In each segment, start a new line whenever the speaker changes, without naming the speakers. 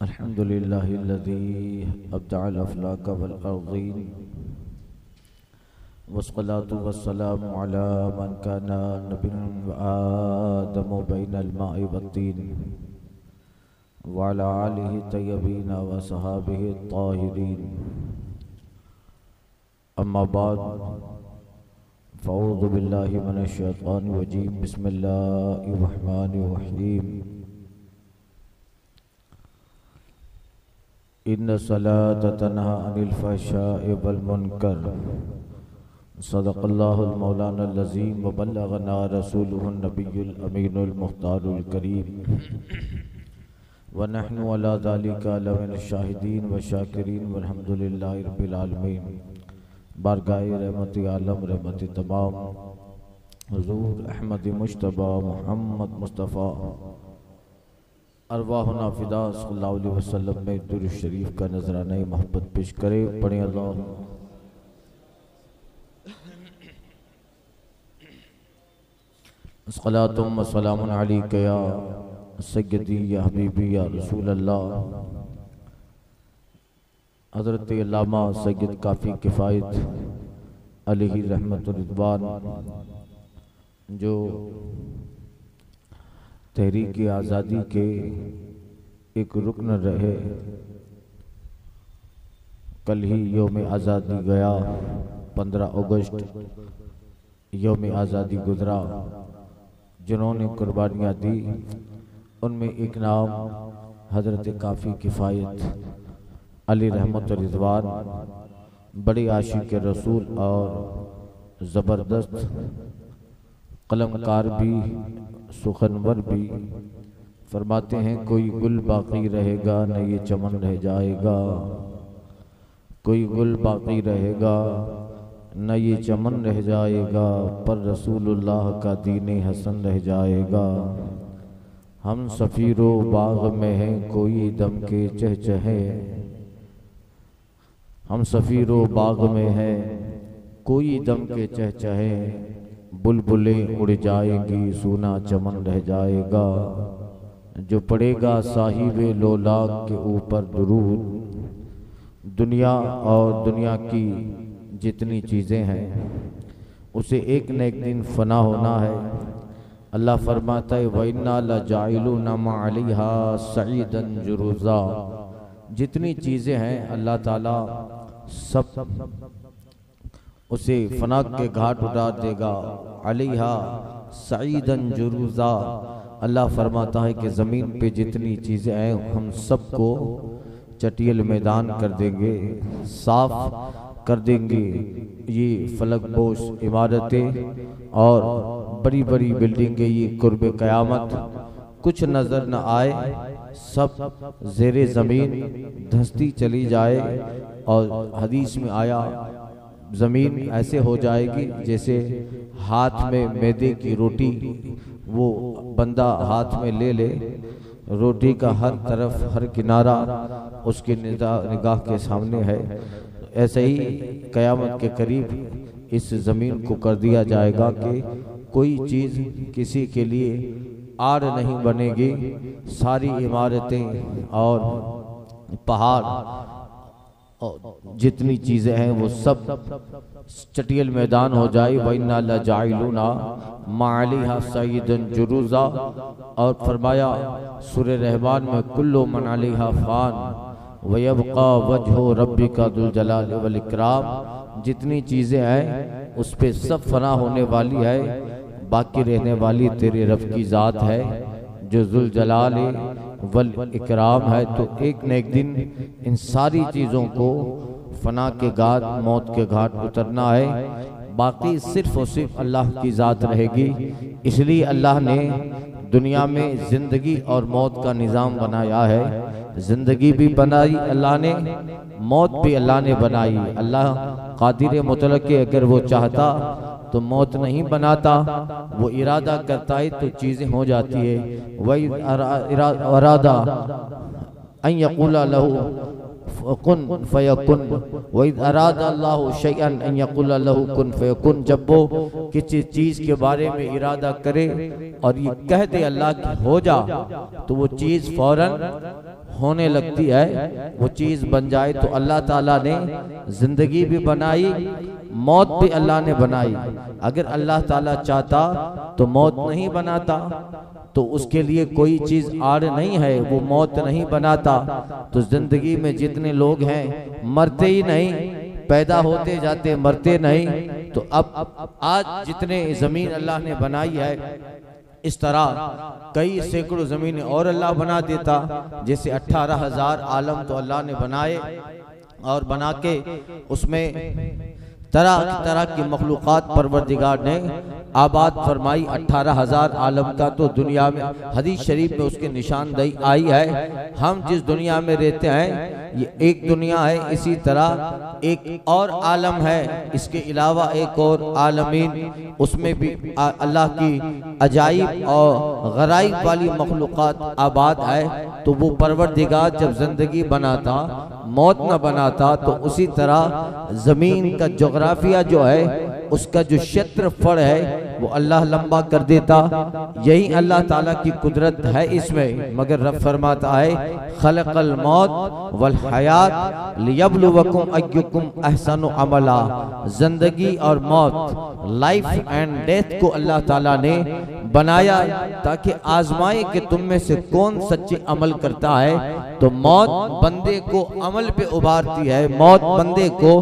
अल्हम्दुलिल्लाहिल्लज़ी अब्दअल अफ़लाक वल अर्ज़ीन वस्सलातु वस्सलामु अला मन काना नबिय्यन व आदमु बैनल माइ वत्तीन व अला आलिहि तय्यबीन व सहाबिहि ताहिरीन। अम्मा बाद फ़अऊज़ु बिल्लाहि मिनश शैतानिर रजीम। बिस्मिल्लाहिर रहमानिर रहीम। इन्न सलात तन्हा अनिल फ़हशाइ वल मुनकर। सदक़ल्लाहुल मौलाना अज़ीम व बल्लगना रसूलुहुन नबियुल अमीनुल मुख्तारुल करीम व नहनु अला ज़ालिका लमिन शाहिदीन व शाकिरीन वल्हम्दुलिल्लाहि रब्बिल आलमीन। बारगाह रहमति आलम रहमति तमाम हुज़ूर अहमद मुज्तबा मोहम्मद मुस्तफ़ा अरवाहुना फ़िदा सल्लल्लाहु अलैहि वसल्लम में दुरूद शरीफ का नजराना मोहब्बत पेश करे। पढ़े अल्लाह अस्सलातुम व सलामुन अलैका या सय्यदी या हबीबी या रसूल अल्लाह। हज़रत अल्लामा सय्यद काफ़ी किफ़ायत अलैहि रहमतुर रिज़वान जो तहरीक आज़ादी के एक रुकन रहे, कल ही यौम आज़ादी गया, 15 अगस्त यौम आज़ादी गुजरा। जिन्होंने कुर्बानियाँ दी उनमें एक नाम हज़रत काफ़ी किफ़ायत अली रहमत रिज़वान, बड़े आशिक रसूल और ज़बरदस्त कलमकार भी सुखनवर भी। फरमाते हैं कोई गुल बाकी रहेगा न ये चमन रह जाएगा, कोई गुल बाकी रहेगा न ये चमन रह जाएगा, पर रसूलुल्लाह का दीन हसन रह जाएगा। हम सफ़ीरो बाग में हैं कोई दम के चहचहे, हम सफ़ीरो बाग में हैं कोई दम के चहचहे, बुलबुलें उड़ जाएंगी सूना चमन रह जाएगा। जो पड़ेगा साहिबे लोलाक के ऊपर दुरूद, दुनिया और दुनिया की जितनी चीज़ें हैं उसे एक न एक दिन फना होना है। अल्लाह फरमाता है वइन्ना लजाइलूना मा अलैहा सईदन जुरूज़ा। जितनी चीज़ें हैं अल्लाह ताला सब उसे फना के घाट उतार देगा। अलैहा सईदन जुरूज़ा। अल्लाह फरमाता है कि ज़मीन पे जितनी चीज़ें हैं हम सबको चटियल मैदान कर देंगे, साफ कर देंगे। ये फलकपोश इमारतें और बड़ी बड़ी बिल्डिंगें, ये कुर्बे क़यामत कुछ नज़र न आए, सब ज़ेरे ज़मीन धंसती चली जाए। और हदीस में आया ज़मीन ऐसे हो जाएगी जैसे हाथ में मैदे की रोटी, वो बंदा हाथ में ले ले, रोटी का हर तरफ हर किनारा उसकी निगाह के सामने है। ऐसे ही क़यामत के करीब इस ज़मीन को कर दिया जाएगा कि कोई चीज़ किसी के लिए आड़ नहीं बनेगी। सारी इमारतें और पहाड़ जितनी चीज़ें हैं वो सब चटियल मैदान हो जाए। वइन्ना लजाइलूना मा अलैहा सईदन जुरूज़ा। और फरमाया सूरह रहमान में कुल्लु मन अलैहा फ़ान व यबक़ा वजहु रब्बिका दुल जलाल वल इकराम। जितनी चीज़ें हैं उस पे सब फना होने वाली है, बाकी रहने वाली तेरे रब की ज़ात है जो जुल जलाल वल इकराम है। तो एक न एक दिन इन सारी चीज़ों को फना के घाट, मौत के घाट उतरना है। बाकी सिर्फ और सिर्फ अल्लाह की ज़ात रहेगी। इसलिए अल्लाह ने दुनिया में ज़िंदगी और मौत का निज़ाम बनाया है। ज़िंदगी भी बनाई अल्लाह ने, मौत भी अल्लाह ने बनाई। अल्लाह कादिर मुतलक है, अगर वो चाहता तो मौत नहीं बनाता, वो इरादा करता है तो चीज़ें हो जाती है। वही इरादा अन यक़ूला लहू कुन फयकुन, वही अरादा अल्लाहु शैअन अन यक़ूला लहू कुन फयकुन। जब वो किसी चीज़ के बारे में इरादा करे और ये कह दे अल्लाह की हो जा, तो वो चीज़ फौरन होने लगती है, वो चीज़ बन जाए। तो अल्लाह ताला ने जिंदगी भी बनाई, मौत भी अल्लाह ने बनाई। अगर अल्लाह ताला चाहता तो मौत नहीं बनाता, तो उसके लिए कोई चीज़ आड़ नहीं है, वो मौत नहीं बनाता। तो जिंदगी में जितने लोग हैं मरते ही नहीं, पैदा होते जाते मरते नहीं। तो अब आज जितने ज़मीन अल्लाह ने बनाई है, इस तरह कई सैकड़ों ज़मीनें और अल्लाह बना देता। जैसे 18,000 आलम तो अल्लाह ने बनाए, और बना के उसमें तरह की मखलूक़ात परवरदिगार ने आबाद फरमाई। 18,000 आलम का तो दुनिया में हदीस शरीफ में उसकी निशानदेही आई है। हम जिस दुनिया में रहते हैं ये एक दुनिया है, इसी तरह एक और आलम है, इसके अलावा एक और आलमीन, उसमें भी अल्लाह की अजाइब और गराइब वाली मखलूक़ात आबाद है। तो वो परवरदिगार जब जिंदगी बनाता, मौत न बनाता, तो उसी तरह ज़मीन का जोग्राफिया जो है, उसका जो क्षेत्रफल है वो अल्लाह लंबा कर देता। यही अल्लाह ताला की कुदरत है इसमें। मगर रब फरमाता है खलक़ल मौत वल हयात लियब्लुवकुम अय्युकुम अहसनु अमला। जिंदगी और मौत, लाइफ एंड डेथ को अल्लाह ताला ने बनाया ताकि आजमाए कि तुम में से कौन सच्चे अमल करता है। तो मौत बंदे को अमल पे उभारती है, मौत बंदे को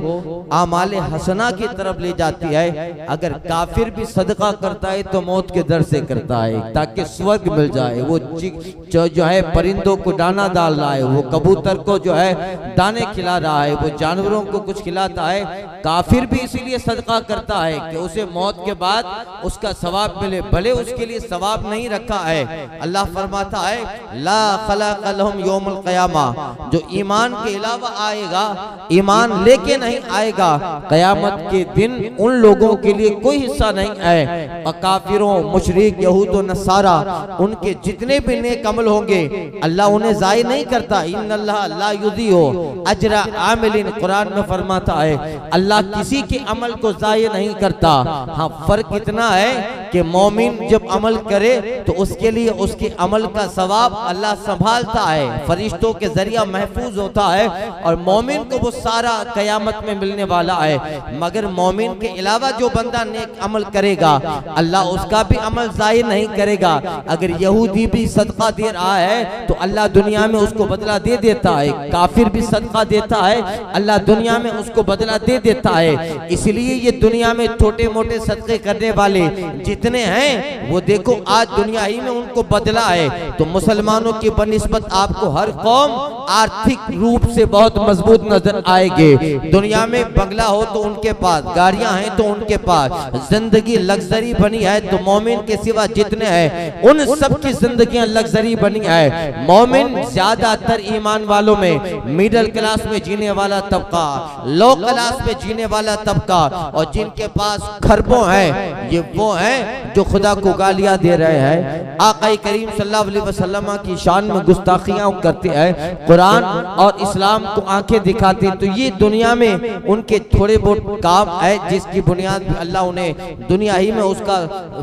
आमाले हसना की तरफ ले जाती है। अगर काफिर भी सदका करता है तो मौत के दर से करता है ताकि स्वर्ग मिल जाए। वो जो है परिंदों को दाना डाल रहा है, वो कबूतर को जो है दाने खिला रहा है, वो जानवरों को कुछ खिलाता है। काफिर भी इसीलिए सदका करता है कि उसे मौत के बाद उसका सवाब मिले, भले उसके लिए सवाब नहीं रखा है। अल्लाह फरमाता है ला खलक़ लहुम यौमुल क़यामा, जो ईमान के अलावा आएगा, ईमान लेके नहीं आएगा, क़यामत के दिन उन लोगों के लिए कोई हिस्सा नहीं है। और काफिरों, मुशरिक, यहूद और नसारा, उनके जितने भी नेक अमल होंगे अल्लाह उन्हें ज़ाय नहीं करता। इन्नल्लाह ला युज़ीउ अजरा आमिलिन, कुरान में फरमाता है अल्लाह किसी के अमल को ज़ाय नहीं करता। हाँ, फर्क इतना है कि मोमिन जब अमल करे तो उसके लिए उसके अमल का सवाब अल्लाह संभालता है, फरिश्तों के जरिया महफूज होता है, और मोमिन को वो सारा कयामत में मिलने वाला है। मगर मोमिन के अलावा जो बंदा नेक अमल करेगा अल्लाह उसका भी अमल ज़ाय नहीं करेगा। अगर यहूदी भी सदका दे रहा है तो अल्लाह दुनिया में उसको बदला दे देता है, काफिर भी सदका देता है अल्लाह दुनिया में उसको बदला दे देता है। इसलिए ये दुनिया में छोटे मोटे सदके करने वाले जितने हैं वो देखो आज दुनिया ही में उनको बदला है। तो मुसलमानों की बनिस्बत आपको हर कौम आर्थिक रूप से बहुत मजबूत नजर आएगी। दुनिया में बंगला हो तो उनके पास, गाड़ियां हैं तो उनके पास, जिंदगी लग्जरी बनी है। तो मोमिन के सिवा जितने हैं उन सब की जिंदगियां लग्जरी बनी है। मोमिन ज्यादातर ईमान वालों में मिडिल क्लास में जीने वाला तबका, लो क्लास में जीने वाला तबका, और जिनके पास खरबों हैं ये वो हैं जो खुदा को गालियां दे रहे हैं, आका करीम सल्लल्लाहु अलैहि वसल्लम की शान में गुस्ताखियां करते हैं, कुरान और इस्लाम को आंखें दिखाते। तो ये दुनिया में उनके थोड़े बहुत काम है जिसकी बुनियाद भी अल्लाह उन्हें दुनिया ही में उसका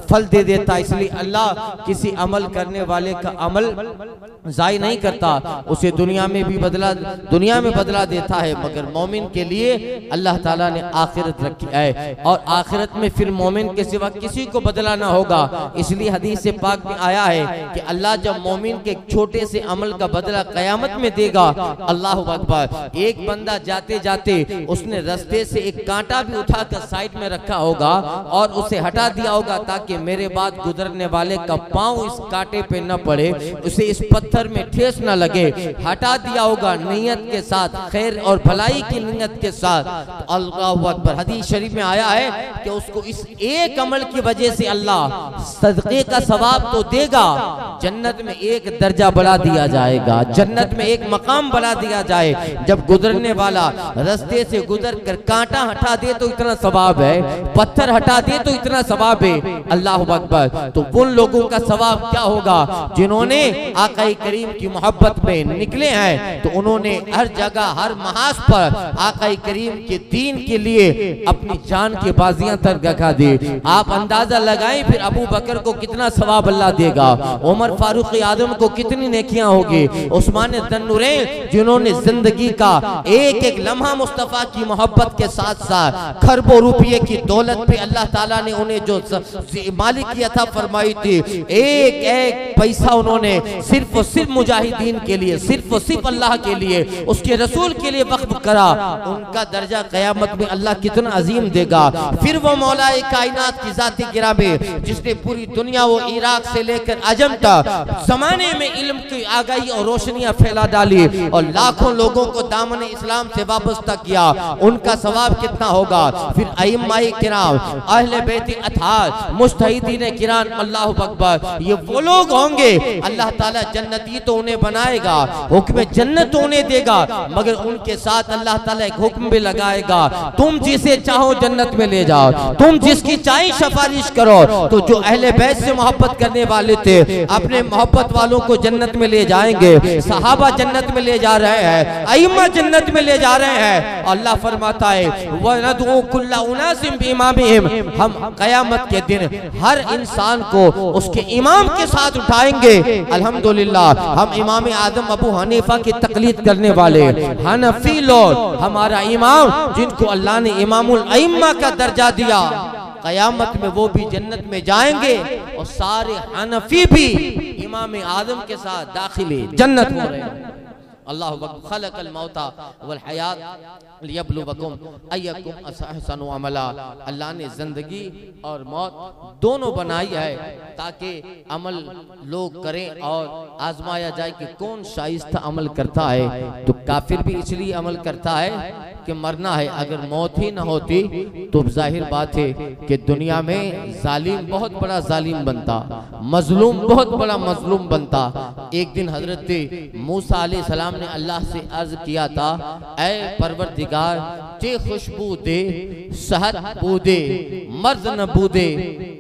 फल दे देता। इसलिए अल्लाह किसी अमल करने वाले का अमल ज़ाय नहीं करता, उसे दुनिया में बदला देता है। मगर मोमिन के लिए अल्लाह ताला ने आखिरत रखी है, और आखिरत में फिर मोमिन के सिवा किसी को बदला ना होगा। इसलिए हदीस से पाक में आया है कि अल्लाह जब मोमिन के छोटे से अमल का बदला कयामत में देगा, अल्लाह अकबर, एक बंदा जाते जाते उसने रास्ते से एक कांटा भी उठाकर साइड में रखा होगा और उसे हटा दिया होगा ताकि मेरे बाद गुजरने वाले का पांव इस कांटे पे न पड़े, उसे इस पत्थर में ठेस न लगे, हटा दिया होगा नियत के साथ, खैर और भलाई की नियत के साथ। तो अल्लाहु अकबर, हदीस शरीफ में आया है कि उसको इस एक अमल की वजह से अल्लाह सदक़े का सवाब तो देगा, जन्नत में एक दर्जा बढ़ा दिया जाएगा, जन्नत में एक मकाम बढ़ा दिया जाए। जब गुजरने वाला रास्ते से गुजर कर कांटा हटा दे तो इतना सवाब है, पत्थर हटा दे तो इतना सवाब है। अल्लाह अकबर। तो उन लोगों का सवाब क्या होगा जिन्होंने आका करीम की मोहब्बत में निकले हैं, तो उन्होंने हर जगह हर महाज पर आका करीम के दीन के लिए अपनी जान की बाजियां तक लगा दी। आप अंदाजा लगाएं फिर अबू बकर को कितना सवाब अल्लाह देगा, उमर फारूक आजम को कितनी नेकियां होगी, उस्मान तन्नुरैन जिन्होंने जिंदगी का एक एक लम्हा मुस्तफा की मोहब्बत के साथ साथ खरबों रुपये की दौलत भी अल्लाह ताला ने उन्हें जो मालिकी अता फरमाई थी, एक एक पैसा उन्होंने सिर्फ और सिर्फ मुजाहिदीन के लिए, सिर्फ और सिर्फ अल्लाह के लिए, उसके रसूल के लिए वक्फ करा, उनका दर्जा क़यामत में अल्लाह कितना अजीम देगा। फिर वो मौलाए कायनात की ज़ाती गिरामे जिसने पूरी दुनिया वो इराक से लेकर अजम तक ज़माने में इल्म की आगाही और रोशनियां फैला डाली और लाखों लोगों को दामन इस्लाम से वाबस्ता किया, उनका सवाब कितना होगा। फिर अइम्माए किराम, अहले बैत अतार, मुज्तहिदीन किराम, अल्लाहु अकबर, ये वो लोग होंगे अल्लाह ताला जन्नती तो उन्हें बनाएगा, हुक्म जन्नत उन्हें देगा, मगर उनके साथ अल्लाह ताला एक हुक्म भी लगाएगा, तुम जिसे चाहो जन्नत में ले जाओ, तुम जिसकी चाहे सिफारिश करो। तो जो अहले बैत से मोहब्बत करने वाले थे अपने मोहब्बत वालों को जन्नत में ले जाएंगे, सहाबा जन्नत में ले जा रहे हैं, अइम्मा जन्नत में ले जा रहे हैं। अल्लाह फरमाता है वनदउ कुल्ला उनासिम बिइमामिहिम, हम क़यामत के दिन हर इंसान को उसके इमाम के साथ उठाएंगे। अल्हम्दुलिल्लाह हम इमाम आजम अबू हनीफा की तकलीद करने वाले हनफी लोग, हमारा इमाम जिनको अल्लाह ने इमामुल अइम्मा का दर्जा दिया, क़यामत में वो भी जन्नत में जाएंगे और सारे हनफी भी इमाम आजम के साथ दाखिले जन्नत हो रहे हैं। अल्लाह खलक़ल मौता वल हयात लियब्लुवकुम अय्युकुम अहसनु अमला, अल्लाह ने जिंदगी और मौत दोनों बनाई है ताकि अमल लोग करें और आजमाया जाए कि कौन शाइस्ता अमल करता है। तो काफिर भी इसलिए अमल करता है कि मरना है, अगर मौत ही ना होती तो जाहिर बात है कि दुनिया में जालिम बहुत बड़ा जालिम बनता, मजलूम बहुत बड़ा मजलूम बनता। एक दिन हजरत मूसा अलैहिस्सलाम ने अल्लाह से अर्ज किया था, ऐ परवरदिगार चे खुशबू दे, शहद बू दे, मर्ज न बू दे,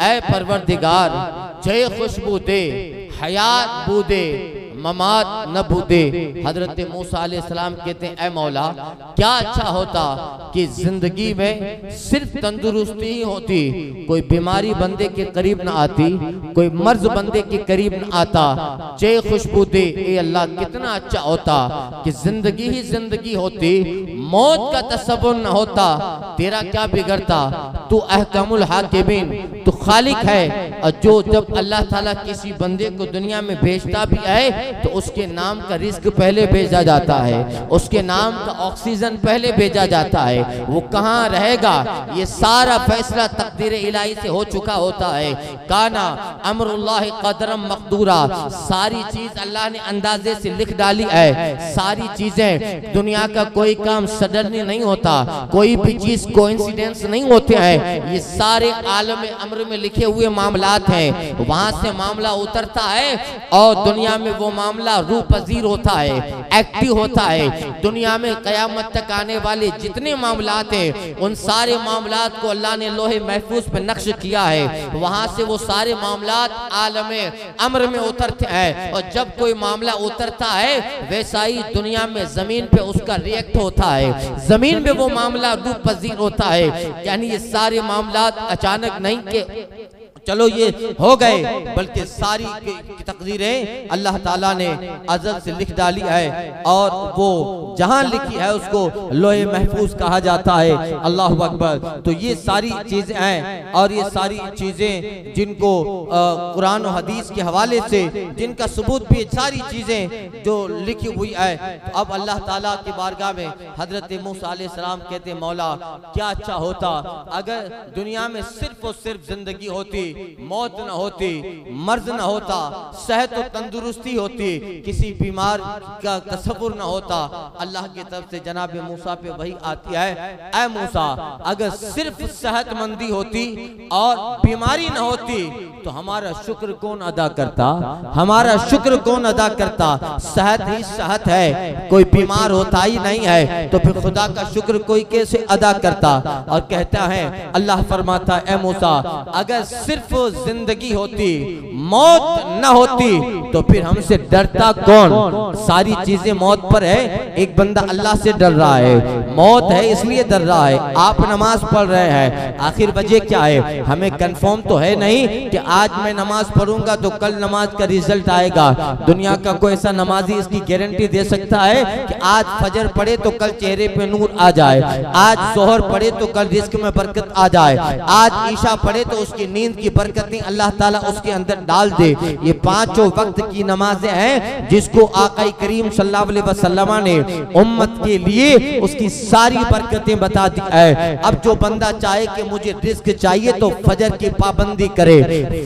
ऐ परवरदिगार चे खुशबू दे, हयात बू दे, ममात न बूदे। हजरत मूसा अलैहिस्सलाम कहते हैं, ऐ मौला क्या अच्छा होता कि जिंदगी में सिर्फ तंदुरुस्ती ही होती, कोई बीमारी बंदे के करीब न आती, कोई मर्ज बंदे के करीब न आता, चे खुशबू दे। ए अल्लाह कितना अच्छा होता कि जिंदगी ही जिंदगी होती, मौत का तसव्वुर न होता। तेरा क्या बिगड़ता, तू अहकमुल हाकिमीन, तू खालिक है। और जो जब अल्लाह ताला किसी बंदे को दुनिया में भेजता भी है तो उसके नाम का रिस्क पहले भेजा जाता है, उसके नाम का ऑक्सीजन पहले भेजा जाता है, वो कहाँ रहेगा ये सारा फैसला तकदीर इलाही से हो चुका होता है। काना अमरुल्लाह कदरम मकदूरा, सारी चीज अल्लाह ने अंदाजे से लिख डाली है। सारी चीजें, दुनिया का कोई काम सडनली नहीं होता, कोई भी चीज कोइंसिडेंस नहीं होते हैं, ये सारे आलम अम्र में लिखे हुए मामलात हैं। वहां से मामला उतरता है और दुनिया में वो मामला रूह पजीर होता है, एक्टिव होता है। दुनिया में कयामत तक आने वाले जितने मामलात हैं उन सारे मामलात को अल्लाह ने लोहे महफूज पे नक्श किया है। वहां से वो सारे मामलात आलमे अम्र में उतरते हैं और जब कोई मामला उतरता है वैसा ही दुनिया में जमीन पे उसका रिएक्ट होता है, जमीन पे वो मामला रूह पजीर होता है। यानी ये सारे मामलात अचानक नहीं के चलो ये हो गए, बल्कि सारी की तकदीरें अल्लाह ताला ने अज़ल से लिख डाली है और वो जहां लिखी है उसको लोहे महफूज कहा जाता है। अल्लाह अकबर। तो ये सारी चीजें हैं और ये सारी चीजें जिनको कुरान और हदीस के हवाले से जिनका सबूत भी सारी चीजें जो लिखी हुई है। तो अब अल्लाह ताला की बारगाह में हजरत मूसा अलैहिस्सलाम कहते, मौला क्या अच्छा होता अगर दुनिया में सिर्फ और सिर्फ जिंदगी होती, मौत न होती, मर्ज न होता, सेहत और तंदुरुस्ती होती, किसी बीमार का तसव्वुर न होता। अल्लाह की तरफ से जनाब मूसा पे वही आती है, ऐ मूसा अगर सिर्फ सेहतमंदी होती और बीमारी न होती तो हमारा शुक्र कौन अदा करता, हमारा शुक्र कौन अदा करता। सेहत ही सेहत है, कोई बीमार होता ही नहीं है तो फिर खुदा का शुक्र कोई कैसे अदा करता। और कहता है अल्लाह फरमाता, ऐ मूसा अगर सिर्फ सिर्फ जिंदगी होती, मौत न होती, तो फिर हमसे डरता कौन? सारी चीजें मौत पर है। एक बंदा अल्लाह से डर रहा है, मौत है इसलिए डर रहा है। आप नमाज पढ़ रहे हैं, आखिर वजह क्या है? हमें कंफर्म तो है नहीं कि आज मैं नमाज पढ़ूंगा तो कल नमाज का रिजल्ट आएगा। दुनिया का कोई ऐसा नमाजी इसकी गारंटी दे सकता है कि आज फजर पढ़े तो कल चेहरे पे नूर आ जाए, आज जोहर पढ़े तो कल रिस्क में बरकत आ जाए, आज ईशा पढ़े तो उसकी नींद की बरकतें अल्लाह ताला उसके अंदर डाल दे? ये पांचों वक्त की नमाजें हैं जिसको आका करीम सल्लल्लाहु अलैहि वसल्लम ने उम्मत के लिए उसकी सारी बरकतें बता दी है। अब जो बंदा चाहे कि मुझे रिस्क चाहिए तो फजर की पाबंदी करे,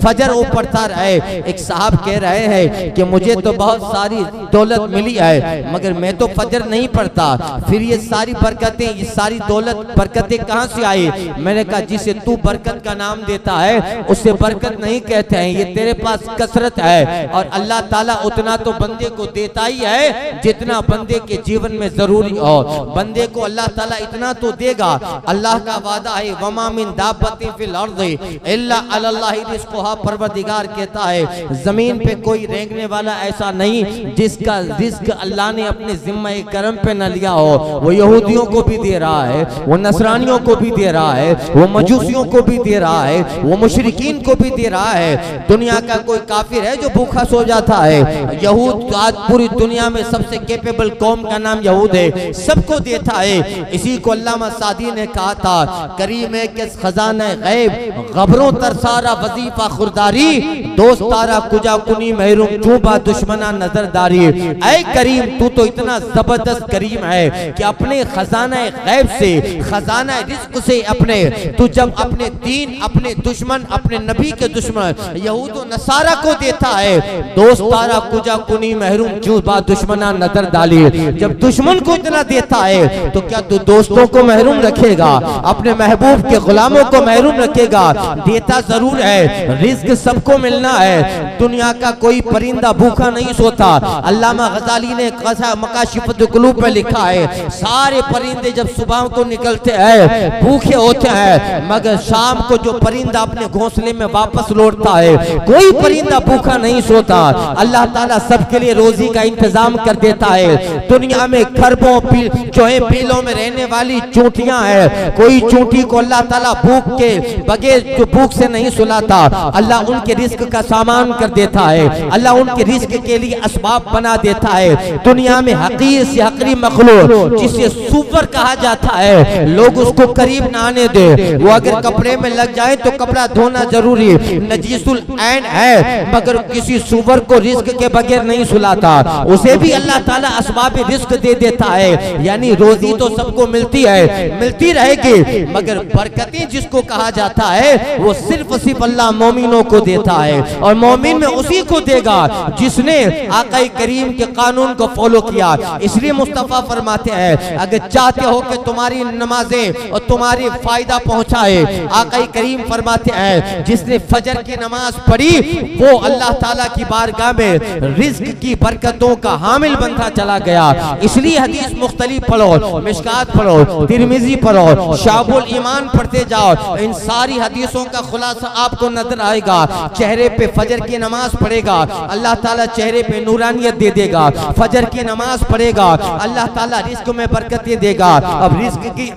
फजर वो पढ़ता रहे। एक साहब कह रहे हैं कि मुझे तो बहुत सारी दौलत मिली है मगर मैं तो फजर नहीं पढ़ता, फिर ये सारी बरकतें, ये सारी दौलत बरकतें कहां से आई? मैंने कहा जिसे तू बरकत का नाम देता है उसे बरकत नहीं कहते हैं, ये तेरे पास कसरत है। और अल्लाह ताला उतना तो बंदे को देता ही है जितना बंदे के जीवन में जरूरी हो। बंदे को अल्लाह ताला इतना तो देगा। अल्लाह का वादा है, वमा मिन दाब्बतिन फिल अर्ज़ि इल्ला अलल्लाहि रिज़्क़ुहा, परवरदिगार कहता है जमीन पे कोई रेंगने वाला ऐसा नहीं जिसका रिस्क अल्लाह ने अपने जिम्मे करम पे न लिया हो। वो यहूदियों को भी दे रहा है, वो नसरानियों को भी दे रहा है, वो मजूसियों को भी दे रहा है, वो मुशरिकीन को भी दे रहा है। दुनिया का कोई काफिर है जो भूखा सो जाता है? यहूद आज पूरी दुनिया में सबसे कैपेबल कौम का नाम यहूद है, सबको देता है। इसी को अल्लामा सादी ने कहा था, करीम है कि खजाना गैब गबरों तरसारा वजीफा खुरदारी, दोस्त तारा कुजा कुनी महरूम चूबा दुश्मना नजरदारी। ऐ करीम तू तो इतना जबरदस्त करीम है कि अपने खजाना गैब से, खजाना रिस्क से अपने, तू जब अपने दीन, अपने दुश्मन, अपने नबी के दुश्मन यहूद व नसारा को देता है, दोस्त तारा कुजा कुनी महरूम चूबा दुश्मना नजर डाली। जब दुश्मन को इतना देता है तो क्या तू दोस्तों को महरूम रखेगा? अपने महबूब के गुलामों को महरूम रखेगा? देता जरूर है, रिस्क सबको मिलना है। दुनिया का कोई परिंदा भूखा नहीं सोता। अल्लामा गजाली ने मकाशिफुल कुलूब में लिखा है, सारे परिंदे जब सुबह को निकलते हैं भूखे होते हैं, मगर शाम को जो परिंदा अपने घोंसले में वापस लौटता है, कोई परिंदा भूखा नहीं सोता। अल्लाह ताला सबके लिए रोजी का इंतजाम कर देता है। दुनिया में खरबों जो है बिलों में रहने वाली चूंटियां हैं, कोई चूंटी को अल्लाह ताला भूख के बगैर, जो भूख से नहीं सुलाता, अल्लाह उनके रिस्क का सामान कर देता है, अल्लाह उनके रिस्क के लिए असबाब बना देता है। दुनिया में हकीर से हकरी मखलूक जिसे सुवर कहा जाता है, लोग उसको करीब ना आने दे। वो अगर कपड़े में लग जाए तो कपड़ा धोना जरूरी, नजीसुल ऐन है, मगर किसी सुवर को रिस्क के बगैर नहीं सुलाता। उसे भी अल्लाह ताला असबाब रिस्क दे देता है। यानी रोजी तो सबको मिलती है, मिलती रहेगी, मगर बरकतें जिसको कहा जाता है वो सिर्फ अल्लाह मोमिनों को देता है। और मोमिन में उसी को देगा जिसने आका करीम के कानून को फॉलो किया। इसलिए मुस्तफा फरमाते हैं, अगर चाहते हो कि तुम्हारी नमाजें और तुम्हारी फायदा पहुंचाए, आका करीम फरमाते हैं जिसने फजर की नमाज पढ़ी वो अल्लाह ताला की बारगाह में रिज्क की बरकतों का हामिल बनता चला गया। इसलिए हदीस मुख्तलिफ पढ़ो, मिशकात पढ़ो, तिरमिजी पढ़ो, शाबुल ईमान पढ़ते जाओ, इन सारी हदीसों का खुलासा आपको नजर आएगा। चेहरे पे फजर की नमाज पढ़ेगा, अल्लाह ताला चेहरे पे नूरानियत दे देगा। फजर की नमाज पढ़ेगा, अल्लाह ताला रिस्क में बरकतें देगा। अब रिस्क की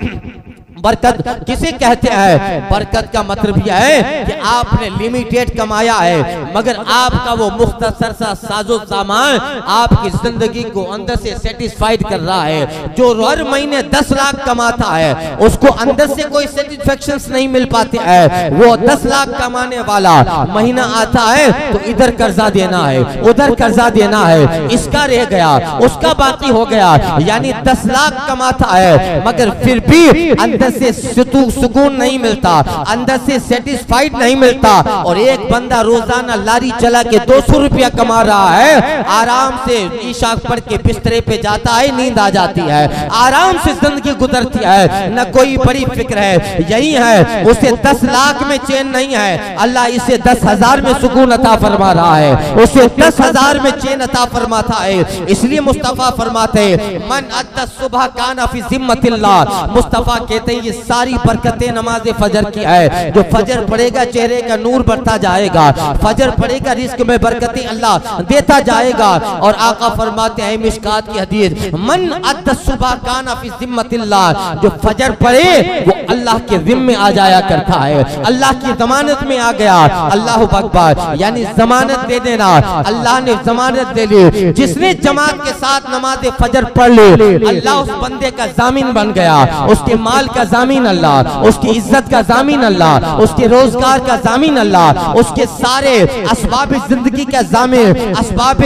बरकत किसे कहते हैं? बरकत का मतलब यह है कि आपने लिमिटेड कमाया है, मगर आपका वो मुख्तसर सा साजो सामान आपकी जिंदगी को अंदर से सेटिस्फाइड कर रहा है। जो हर महीने 10 लाख कमाता है उसको अंदर से कोई सेटिस्फेक्शन नहीं मिल पाते हैं। वो 10 लाख कमाने वाला महीना आता है तो इधर कर्जा देना है, उधर कर्जा देना है, इसका रह गया, उसका बाकी हो गया। यानी 10 लाख कमाता है मगर फिर भी अंदर से सुकून नहीं मिलता, अंदर से सेटिस्फाइड नहीं मिलता। और एक बंदा रोजाना लारी चला के 200 रुपया कमा रहा है, आराम से ईशा पढ़ के बिस्तरे पे जाता है, नींद आ जाती है, आराम से जिंदगी गुजरती है, न कोई बड़ी फिक्र है। यही है, उसे 10 लाख में चैन नहीं है, अल्लाह इसे 10,000 में सुकून अता फरमा रहा है, उसे 10,000 में चैन अता फरमाता है। इसलिए मुस्तफा फरमाते हैं, मन अद्दा सुबह काना फी जिम्मतिल्लाह, मुस्तफा कहते
ये सारी बरकतें नमाज फजर की है। जो फजर पढ़ेगा चेहरे का नूर बढ़ता जाएगा, फजर पढ़ेगा रिस्क में बरकतें अल्लाह देता जाएगा। और आका फरमाते हैं मिशकात की हदीस, मन अद्द सुबह काना फी जिम्मतिल्लाह, जो फजर पढ़े वो अल्लाह के जिम्मे आ जाया करता है, अल्लाह की जमानत में आ गया। अल्लाह अकबर, यानी जमानत दे देना, अल्लाह ने जमानत दे ली। जिसने जमात के साथ नमाज फजर पढ़ ली, अल्लाह उस बंदे का जामीन बन गया, उसके माल का जामीन अल्लाह, उसकी इज्जत का जामीन अल्लाह, उसके रोजगार का जामीन अल्लाह, उसके सारे असबाब जिंदगी का जामीन, असबाब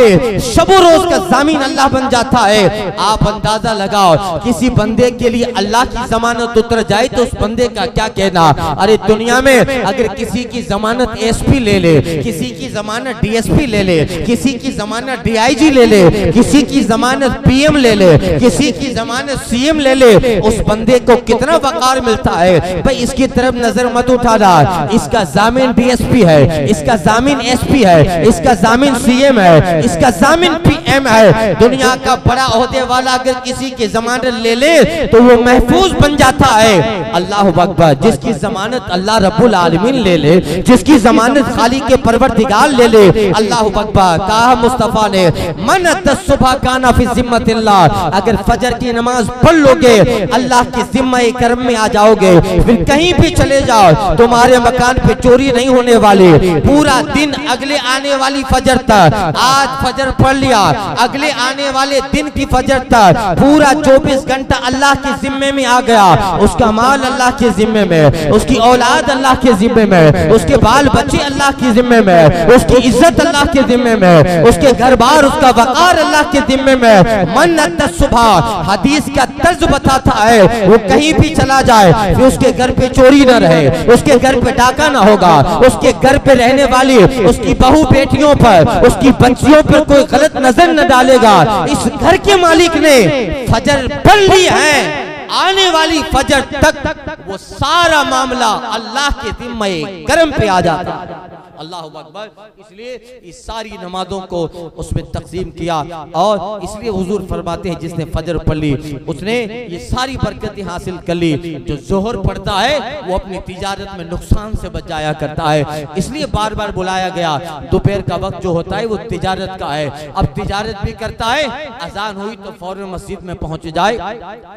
शबो रोज का जामीन अल्लाह बन जाता है। आप अंदाजा लगाओ, किसी बंदे के लिए अल्लाह की जमानत उतर जाए तो उस बंदे का क्या कहना। अरे दुनिया में अगर किसी की जमानत एसपी ले ले, किसी की जमानत डीएसपी ले ले, किसी की जमानत डीआईजी ले ले, किसी की जमानत पीएम ले ले, किसी की जमानत सीएम ले ले, उस बंदे को कितना वकार मिलता है। भाई इसकी तरफ नजर मत उठाना, इसका जामीन डीएसपी है, इसका जामीन एसपी है, इसका जामीन सीएम है, इसका जामीन पीएम है। दुनिया का बड़ा ओहदे वाला अगर किसी की जमानत ले ले तो वो महफूज बन जाता है। अल्लाह अकबर, जिसकी जमानत अल्लाह रब्बुल आलमीन ले ले, जिसकी जमानत खालिक के परवरदिगार ले ले, अल्लाह अकबर, कहा मुस्तफा ने, मन सुबह काना फी जिम्मतिल्लाह, अगर फजर की नमाज पढ़ लोगे अल्लाह की जिम्मा करम में आ जाओगे। फिर कहीं भी चले जाओ तुम्हारे मकान पे चोरी नहीं होने वाली। पूरा दिन अगले आने वाली फजर तक, आज फजर पढ़ लिया, अगले आने वाले दिन की फजर तक पूरा 24 घंटा अल्लाह के जिम्मे में आ गया। उसका माल अल्लाह के जिम्मे में, उसकी औलाद अल्लाह के जिम्मे में, उसके बाल बच्चे अल्लाह के जिम्मे में, उसकी इज्जत अल्लाह के जिम्मे में, उसके घर बार उसका वकार अल्लाह के जिम्मे में। मन सुबह हदीस का तर्ज बताता है, वो कहीं भी चला जाए फिर उसके घर पे चोरी न रहे, उसके घर पे डाका ना होगा, उसके घर पे रहने वाली उसकी बहू बेटियों पर, उसकी बच्चियों पर कोई गलत नजर न डालेगा। इस घर के मालिक ने फजर पढ़ ली है, आने वाली फजर तक वो सारा मामला अल्लाह के जिम्मे करम पे आ जाता है। अल्लाह अकबर, इसलिए इस सारी नमाजों को उसमें तकसीम किया। और इसलिए हुजूर फरमाते हैं जिसने फजर पढ़ ली उसने ये सारी बरकतें हासिल कर ली। जो जोहर पढ़ता है वो अपनी तिजारत में नुकसान से बच जाया करता है। इसलिए बार बार बुलाया गया। दोपहर का वक्त जो होता है वो तिजारत का है। अब तिजारत भी करता है, अजान हुई तो फौरन मस्जिद में पहुंच जाए,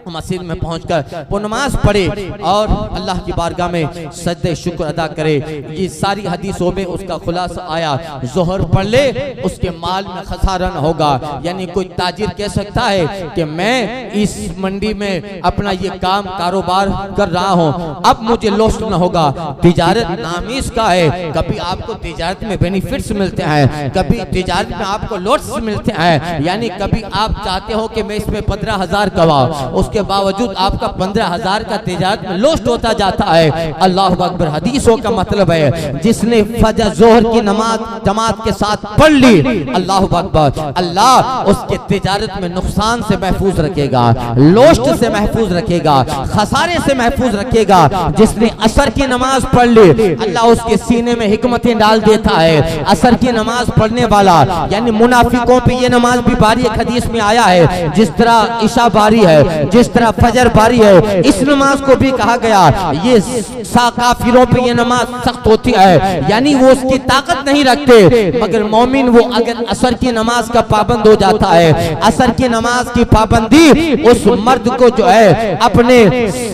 मस्जिद में पहुंचकर वो नमाज पढ़े और अल्लाह की बारगाह में सजदे शुक्र अदा करे। ये सारी हदीसों में उसका खुलासा आया, जोहर पढ़ ले उसके माल में खसारा न होगा। यानी कोई ताजिर कह सकता है कि मैं इस मंडी में अपना ये काम कारोबार कर रहा हूँ, अब मुझे लॉस न होगा। तिजारत नाम ही इसका है। कभी आपको तिजारत में बेनिफिट्स मिलते हैं, कभी तिजारत में आपको लॉस मिलते हैं। यानी कभी आप चाहते हो कि मैं इसमें 15,000 कमाऊं, उसके बावजूद आपका 15,000 का तिजारत में लॉस होता जाता है। अल्लाह अकबर, हदीसों का मतलब है जिसने फजर जोहर की नमाज जमात के साथ पढ़ ली, अल्लाह अकबर, अल्लाह उसके तिजारत में नुकसान से महफूज रखेगा, लोस्ट से महफूज रखेगा, खसारे से महफूज रखेगा। जिसने असर की नमाज पढ़ ली अल्लाह उसके सीने में हिकमतें डाल देता है। असर की नमाज पढ़ने वाला यानी मुनाफिकों पे ये नमाज भी बारी, एक हदीस में आया है जिस तरह ईशा बारी है, जिस तरह फजर बारी है, इस नमाज को भी कहा गया ये काफिरों पे ये नमाज सख्त होती है, यानी वो उसकी ताकत नहीं रखते। मगर मोमिन वो अगर असर की नमाज का पाबंद हो जाता है, असर की नमाज की पाबंदी उस मर्द को जो है अपने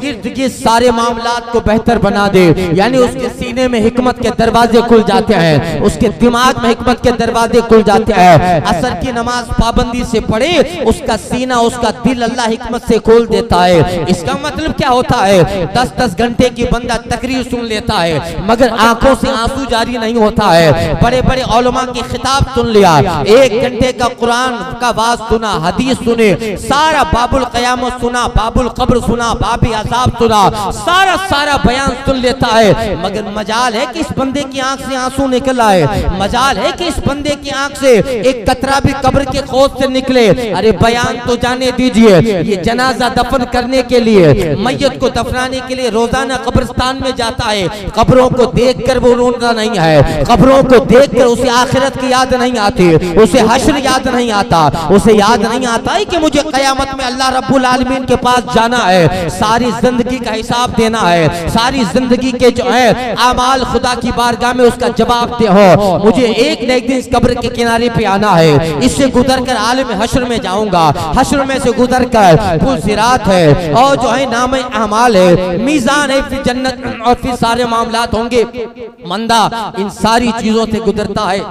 इर्द के सारे मामलात को बेहतर बना दे। यानी उसके सीने में हिकमत के दरवाजे खुल जाते हैं, उसके दिमाग में हिकमत के दरवाजे खुल जाते हैं। असर की नमाज पाबंदी से पढ़े, उसका सीना उसका दिल अल्लाह हिकमत से खोल देता है। इसका मतलब क्या होता है, 10-10 घंटे की बंदा तकरीर सुन लेता है मगर आंखों से आंसू जारी नहीं होता है। बड़े बड़े उलमा की खिताब सुन लिया, 1 घंटे का कुरान का वाज सुना, हदीस सुने, सारा बाबुल क़यामत सुना, बाबुल कब्र सुना, बाबी अज़ाब सुना, सारा बयान सुन लेता है। मगर मजाल है कि इस बंदे की आंख से आंसू निकल आए, मजाल है कि इस बंदे की आंख से एक कतरा भी कब्र के खौफ से निकले। अरे बयान तो जाने दीजिए, ये जनाजा दफन करने के लिए, मैयत को दफनाने के लिए रोजाना कब्रिस्तान में जाता है, कब्रों को देखकर वो रोना नहीं है। है। कब्रों को देखकर उसे आखिरत की याद नहीं आती, उसे हश्र याद नहीं आता, उसे याद नहीं आता है कि मुझे क़यामत में अल्लाह रब्बुल आलमीन के पास जाना है, सारी जिंदगी का हिसाब देना है, सारी जिंदगी के जो है आमाल खुदा की बारगाह में उसका जवाब दे हो। मुझे एक न एक दिन इस कब्र के किनारे पे आना है, इससे गुजर कर आलम हश्र में जाऊंगा, हश्र में से गुजर कर पुल सिरात है और जो है नाम अमाल है, मीज़ान है, फिर जन्नत और फिर सारे मामलात होंगे। मंदा इन सारी चीजों से गुजरता है,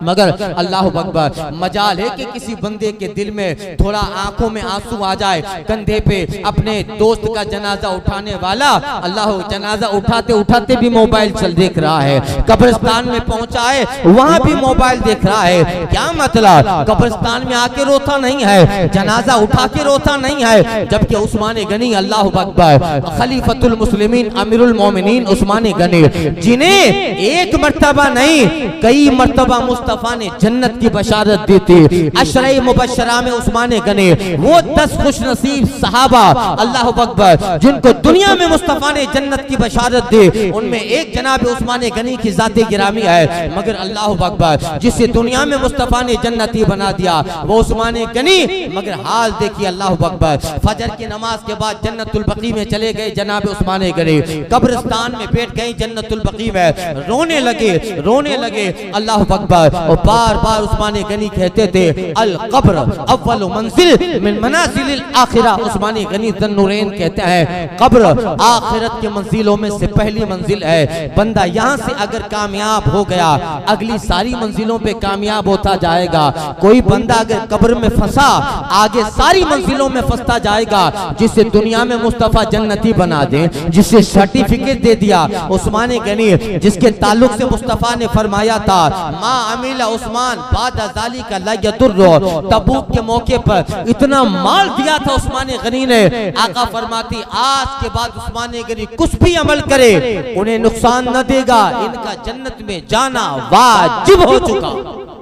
मगर अल्लाह अकबर मजाल है कि किसी बंदे के दिल में थोड़ा आंखों में आंसू आ जाए, कंधे पे अपने दोस्त का जनाजा उठाने वाला, अल्लाह जनाजा उठाते उठाते भी मोबाइल चल देख रहा है, कब्रिस्तान में पहुंचा है वहां भी मोबाइल देख रहा है। क्या मतलब, कब्रिस्तान में आके रोता नहीं है, जनाजा उठा के रोता नहीं है। जबकि उस्मान गनी अल्लाह अकबर खलीफतुल मुस्लिमीन अमीरुल मोमिनीन उस्मान गनी, जिन्हें एक मर्तबा नहीं कई मर्तबा मुस्तफा ने जन्नत की बशारत दी थी, अशरे मुबशरा में उस्मान गनी वो 10 खुशनसीब सहाबा अल्लाह अकबर जिनको दुनिया में मुस्तफा ने जन्नत की बशारत दी, उनमें एक जनाब उस्मान गनी की जाते गिरामी है। मगर अल्लाह अकबर जिसे दुनिया में मुस्तफा ने जन्नती बना दिया वो उस्मान गनी, मगर हाल देखिए अल्लाह अकबर, फजर की नमाज के बाद जन्नतुल बकी में चले गए जनाब उस्मान गनी, कब्रिस्तान में बैठ गए जन्नतुल बकी में, रोने लगे अल्लाह अकबर। और बार बार उस्मान गनी कहते थे अल कब्र अव्वल मंजिल मिन मनाजिल आखिरा। उस्मान गनी ज़न्नुरैन कहते हैं कब्र आखिरत के मंजिलों में से पहली मंजिल है। बंदा यहाँ से अगर कामयाब हो गया अगली सारी मंजिलों पे कामयाब होता जाएगा। कोई बंदा अगर कब्र में फंसा आगे सारी मंजिलों में फंसता जाएगा। जिसे दुनिया में मुस्तफा जन्नती बना दे, जिसे सर्टिफिकेट दे दिया उस्मान गनी, जिसके ताल्लुक से मुस्तफा ने फरमाया था मा अमीला उस्मान बाद ज़ालिका ला यदुर्रु, तबूक के मौके पर इतना माल दिया था उस्मान गनी ने, आका फरमाती आज के बाद उस्मान गनी कुछ भी अमल करे उन्हें नुकसान न देगा, इनका जन्नत में जाना वाजिब हो चुका।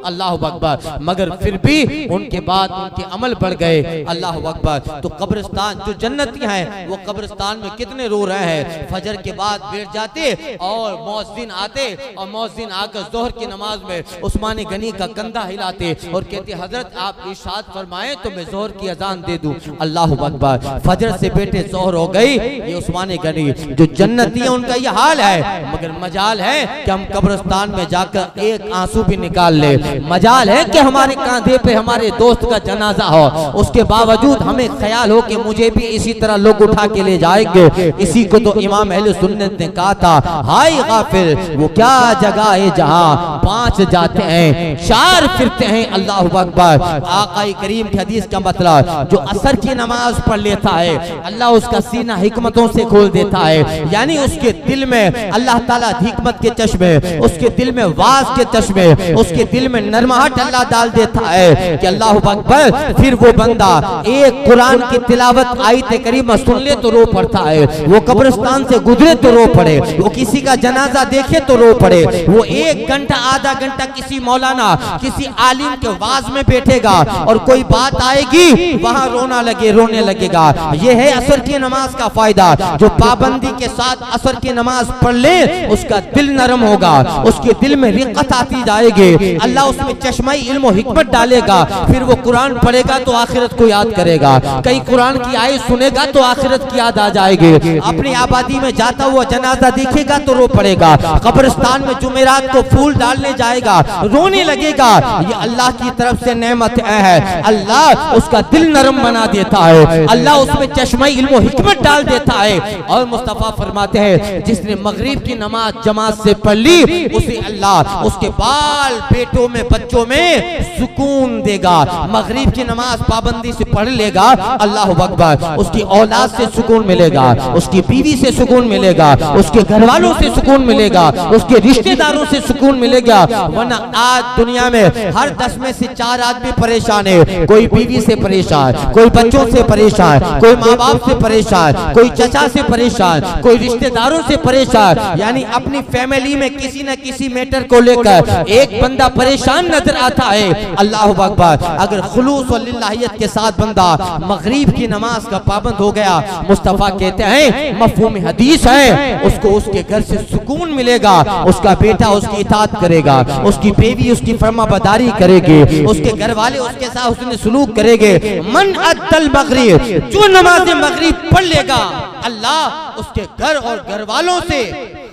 अल्लाह अकबर। मगर फिर भी उनके बाद उनके अमल बढ़ गए। अल्लाह अकबर। तो कब्रिस्तान जो जन्नती हैं वो कब्रिस्तान में कितने रो रहे हैं। फजर के बाद बैठ जाते और मौज़िन आते और मौज़िन आकर जोहर की नमाज में उस्मान गनी का कंधा हिलाते और कहते हजरत आप इरशाद फरमाएं तो मैं जोहर की अजान दे दूं। अल्लाह अकबर। फजर से बेटे जोहर हो गई। ये उस्मान गनी जो जन्नती है उनका ये हाल है। मगर मजाल है कि हम कब्रिस्तान में जाकर एक आंसू भी निकाल ले, मजाल है कि हमारे कांधे पे हमारे दोस्त का जनाजा हो, उसके बावजूद हमें ख्याल हो कि मुझे भी इसी तरह लोग उठा के ले जाएंगे। इसी को तो इमाम अहले सुन्नत ने कहा था हाय गाफिल वो क्या जगह है जहां 5 जाते हैं 4 फिरते हैं। अल्लाह अकबर। आका करीम की हदीस का मतलब जो असर की नमाज पढ़ लेता है अल्लाह उसका सीना हिकमतों से खोल देता है। यानी उसके दिल में अल्लाह ताला हिकमत के चश्मे, उसके दिल में वाज के चश्मे, उसके दिल में नरमाहट अल्लाह डाल देता है कि अल्लाह अकबर। फिर वो बंदा एक कुरान की तिलावत आयत करीमा सुन ले तो रो पड़ता है, वो कब्रिस्तान से गुजरे तो रो पड़े, वो किसी का जनाजा देखे तो रो पड़े, वो 1 घंटा आधा घंटा किसी मौलाना किसी आलिम के वाज में बैठेगा और कोई बात आएगी वहां रोने लगेगा। ये है असर की नमाज का फायदा। जो पाबंदी के साथ असर की नमाज पढ़ ले उसका दिल नरम होगा, उसके दिल में रिक़त आती जाएगी, अल्लाह उसमें चश्मा इल्म और हिकमत डालेगा। फिर वो कुरान पढ़ेगा तो आखिरत को याद करेगा, कई कुरान की आयत सुनेगा तो आखिरत की याद आ जाएगी। अपनी आबादी में जाता हुआ जनाजा देखेगा तो रो पड़ेगा, कब्रिस्तान में जुमेरात को फूल डालने जाएगा रोने लगेगा। ये अल्लाह की तरफ से नेमत है। अल्लाह उसका दिल नरम बना देता है, अल्लाह उसमें चश्मा इल्म और हिकमत डाल देता है। और मुस्तफा फरमाते हैं जिसने मगरिब की नमाज जमात से पढ़ ली उसे अल्लाह उसके बाल बेटों में बच्चों में सुकून देगा। मगरिब की नमाज पाबंदी से पढ़ लेगा अल्लाह अकबर, उसकी औलाद से सुकून मिलेगा, उसकी बीवी से सुकून मिलेगा, उसके घर वालों से सुकून मिलेगा, उसके रिश्तेदारों से सुकून मिलेगा। वरना आज दुनिया में हर 10 में से 4 आदमी परेशान है। कोई बीवी से परेशान, कोई बच्चों से परेशान, कोई माँ बाप से परेशान, कोई चचा से परेशान, कोई रिश्तेदारों से परेशान। यानी अपनी फैमिली में किसी न किसी मैटर को लेकर एक बंदा परेशान परेशान नजर आता है। अल्लाह अकबर। अगर खुलूस और लिल्लाहियत के साथ बंदा मगरिब की नमाज का पाबंद हो गया, मुस्तफा कहते हैं मफहूम हदीस है, उसको उसके घर से सुकून मिलेगा, उसका बेटा उसकी इताअत करेगा, उसकी बीवी उसकी फरमाबरदारी करेगी, उसके घर वाले उसके साथ उसने सुलूक करेंगे। मन अद्दल मगरिब, जो नमाज मगरिब पढ़ लेगा, अल्लाह उसके घर और घर वालों से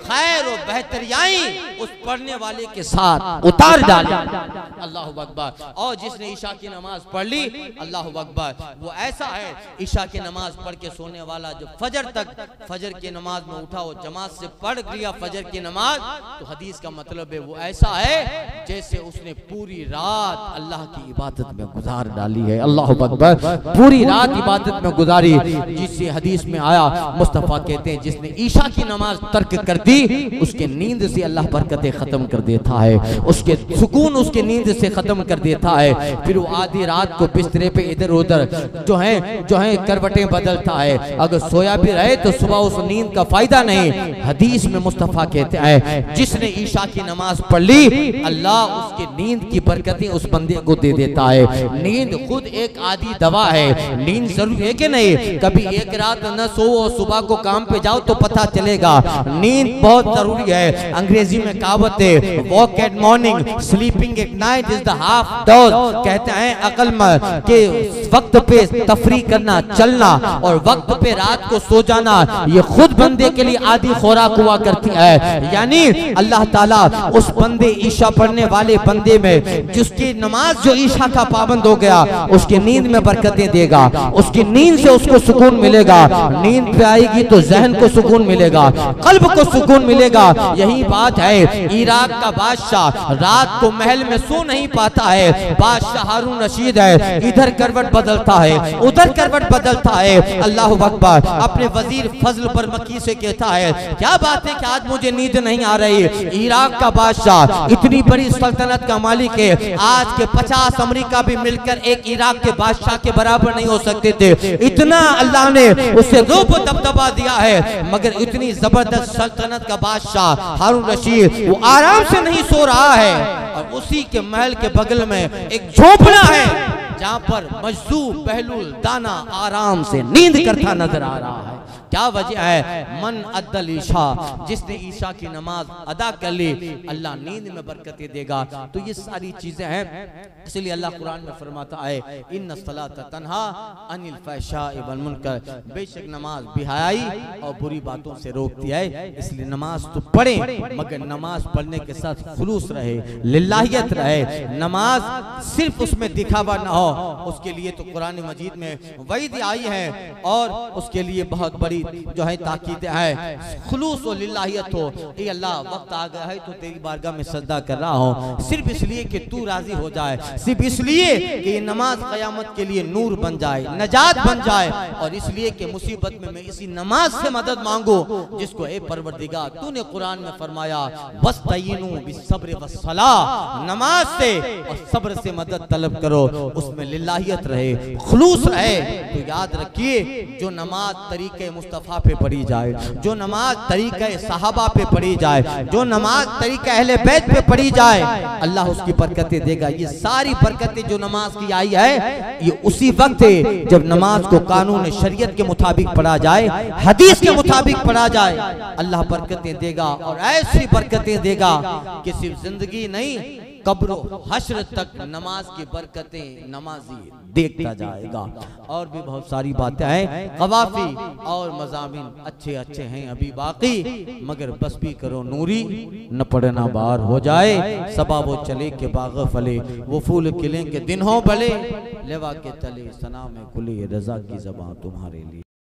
खैर और बेहतरियाई उस पढ़ने वाले के साथ उतार डाले। अल्लाह अकबर। और जिसने ईशा की नमाज पढ़ ली, अल्लाह अकबर, वो ऐसा है ईशा की नमाज पढ़ के सोने वाला जो फजर तक, फजर की नमाज में उठा हो, जमात से पढ़ लिया फजर की नमाज, तो हदीस का मतलब है वो ऐसा है जैसे उसने पूरी रात अल्लाह की इबादत में गुजार डाली है। अल्लाह अकबर। पूरी रात इबादत में गुजारी, जिससे हदीस में आया, मुस्तफा कहते हैं जिसने ईशा की नमाज तर्क कर दी, उसके नींद से अल्लाह बरकतें खत्म कर देता है, उसके सुकून उसके नींद से खत्म कर देता है। फिर वो आधी रात को बिस्तरे पे इधर उधर जो है करवटें बदलता है। अगर सोया भी रहे तो सुबह उस नींद का फायदा नहीं। हदीस में मुस्तफा कहते हैं जिसने ईशा की नमाज पढ़ ली, अल्लाह उसके नींद की बरकतें उस बंदे को दे देता है। नींद खुद एक आदि दवा है। नींद जरूरी है कि नहीं? कभी एक रात न सो और सुबह को काम पे जाओ तो पता चलेगा। नींद बहुत जरूरी है। अंग्रेजी में कहावत है, walk at morning, sleeping at night is the half dose. कहते हैं अक्लमंद के वक्त पे तफरी करना, चलना और वक्त पे रात को सो जाना, ये खुद बंदे के लिए आदि खुराक हुआ करती है। यानी अल्लाह ताला उस बंदे ईशा पढ़ने वाले बंदे में जिसकी नमाज जो ईशा का पाबंद हो गया, उसकी नींद में बरकतें देगा, उसकी नींद से उसको सुकून मिलेगा। नींद पे आएगी तो जहन को सुकून मिलेगा, कल्ब को सुकून मिलेगा। यही बात है, इराक का बादशाह रात को महल में सो नहीं पाता है। बादशाह हारून रशीद है, इधर करवट बदलता है, उधर करवट बदलता है। अल्लाह अकबर। अपने वजीर फजल पर मक्की से कहता है, क्या बात है कि आज मुझे नींद नहीं आ रही। इराक का बादशाह इतनी बड़ी सल्तनत का मालिक है, आज के 50 अमेरिका भी मिलकर एक इराक के बादशाह के बराबर नहीं हो सकते थे। इतना अल्लाह ने उसे रूप दबदबा दिया है, मगर इतनी जबरदस्त सल्तनत का बादशाह हारून रशीद वो आराम से नहीं सो रहा है। और उसी के महल के बगल में एक झोपड़ा है जहां पर मजदूर बहलुल दाना आराम से नींद करता नजर आ रहा है। क्या वजह है? मन अद्दल ईशा, जिसने ईशा की नमाज अदा कर ली, अल्लाह नींद में बरकतें देगा। तो ये सारी चीजें हैं, इसलिए अल्लाह कुरान में फरमाता है, इन्ना सलाता तन्हा अनिल फहशाइ वल मुनकर, बेशक नमाज बेहयाई और बुरी बातों से रोकती है। इसलिए नमाज तो पढ़े, मगर नमाज पढ़ने के साथ खुलूस रहे, लिल्लाहियत रहे। नमाज सिर्फ उसमें दिखावा ना हो, उसके लिए तो कुरान मजीद में वईद आई है और उसके लिए बहुत बड़ी जो है ताकीद है, खुलूस और लिल्लाहियत हो। ए अल्लाह, वक्त आ गया है तो तेरी बारगाह में सजदा कर रहा हूँ, सिर्फ इसलिए कि तू राजी हो जाए, सिर्फ इसलिए कि ये नमाज क़यामत के लिए नूर बन जाए, नजात बन जाए, और इसलिए कि मुसीबत में मैं इसी नमाज से मदद मांगू जिसको ए परवरदिगार तूने कुरान में फरमाया, वस्तईनु बिस्सब्र वस्सलाह, नमाज से और सब्र से मदद तलब करो, उसमें लिल्लाहियत रहे, खुलूस रहे। तो याद रखिए, जो नमाज तरीके मुस्तफा पे पढ़ी जाए, जो नमाज तरीके सहाबा पे पढ़ी जाए, जो नमाज तरीके अहले बैत पे पढ़ी जाए, अल्लाह उसकी बरकतें देगा। ये सारी बरकतें जो नमाज की आई है, ये उसी वक्त है जब नमाज को कानून शरीयत के मुताबिक पढ़ा जाए, हदीस के मुताबिक पढ़ा जाए, अल्लाह बरकतें देगा। और ऐसी बरकतें देगा कि सिर्फ जिंदगी नहीं, कब्र हश्र तक नमाज की बरकतें नमाजी देखता जाएगा। और भी बहुत सारी बातें हैं, कवाफी और मज़ामिन अच्छे अच्छे हैं अभी बाकी, मगर बस भी करो नूरी, न पढ़ना बार हो जाए। सबा वो चले के बाग फले, वो फूल खिले के दिन हो भले, लेवा के तले सना में खुली रजा की ज़बां तुम्हारे लिए।